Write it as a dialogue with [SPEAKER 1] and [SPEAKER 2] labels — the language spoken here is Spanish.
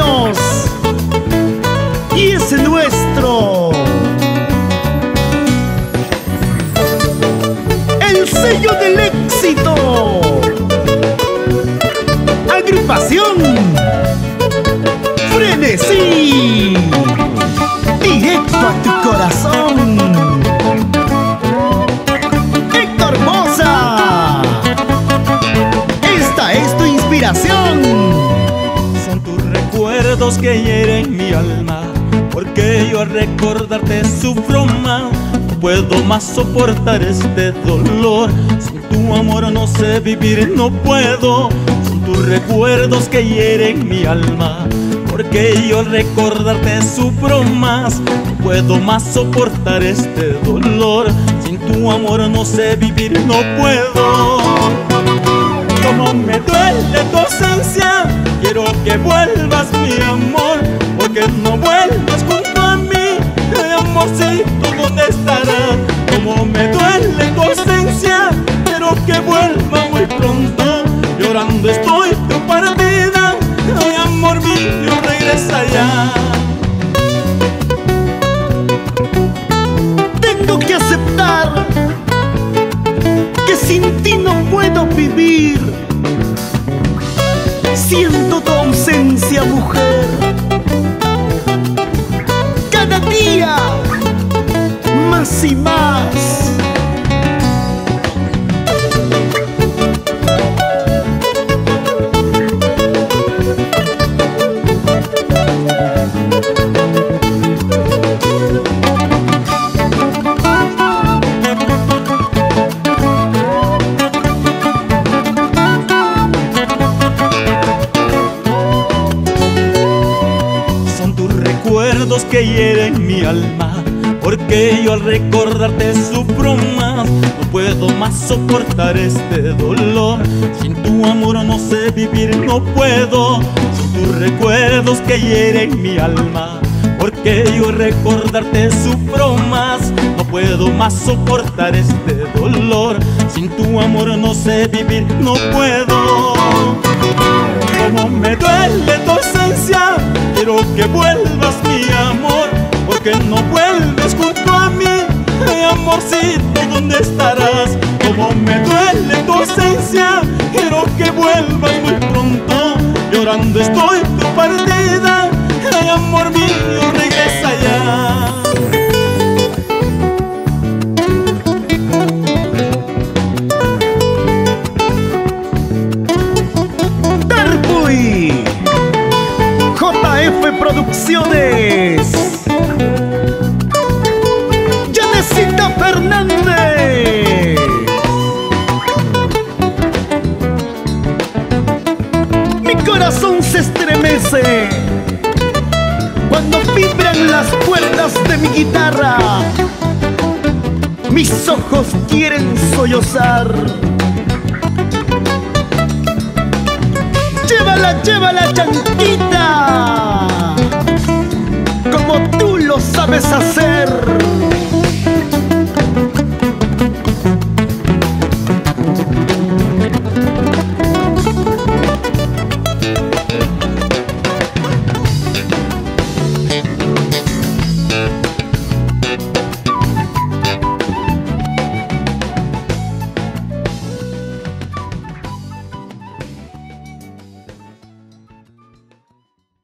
[SPEAKER 1] manos y es nuestro. El sello del éxito. Agrupación Frenesí. Directo a tu corazón. Héctor Moza. Esta es tu inspiración.
[SPEAKER 2] Son tus recuerdos que hieren mi alma, porque yo al recordarte sufro más. No puedo más soportar este dolor. Sin tu amor no sé vivir, no puedo. Son tus recuerdos que hieren mi alma, porque yo al recordarte sufro más. No puedo más soportar este dolor. Sin tu amor no sé vivir, no puedo. Como me duele tu ausencia, quiero que vuelvas mi amor, porque no vuelvas junto a mí. Amorcito, ¿dónde estarás? Como me duele tu ausencia, quiero que vuelva muy pronto. Llorando estoy tu partida, ay amor mío, regresa ya.
[SPEAKER 1] Tengo que aceptar que sin ti no puedo vivir. Siento tu ausencia, mujer. Cada día más y más.
[SPEAKER 2] Recuerdos que hieren mi alma, porque yo al recordarte sufro más. No puedo más soportar este dolor. Sin tu amor no sé vivir, no puedo. Son tus recuerdos que hieren mi alma, porque yo al recordarte sufro más. No puedo más soportar este dolor. Sin tu amor no sé vivir, no puedo. Como me duele tu ausencia, quiero que vuelvas mi amor, porque no vuelves junto a mí. Ay amorcito, ¿dónde estarás? Como me duele tu ausencia, quiero que vuelvas muy pronto. Llorando estoy tu partida, ay amor mío, regresa ya.
[SPEAKER 1] JF Producciones. Yanecita Fernández. Mi corazón se estremece cuando vibran las cuerdas de mi guitarra. Mis ojos quieren sollozar. Llévala, llévala, chanquita, como tú lo sabes hacer.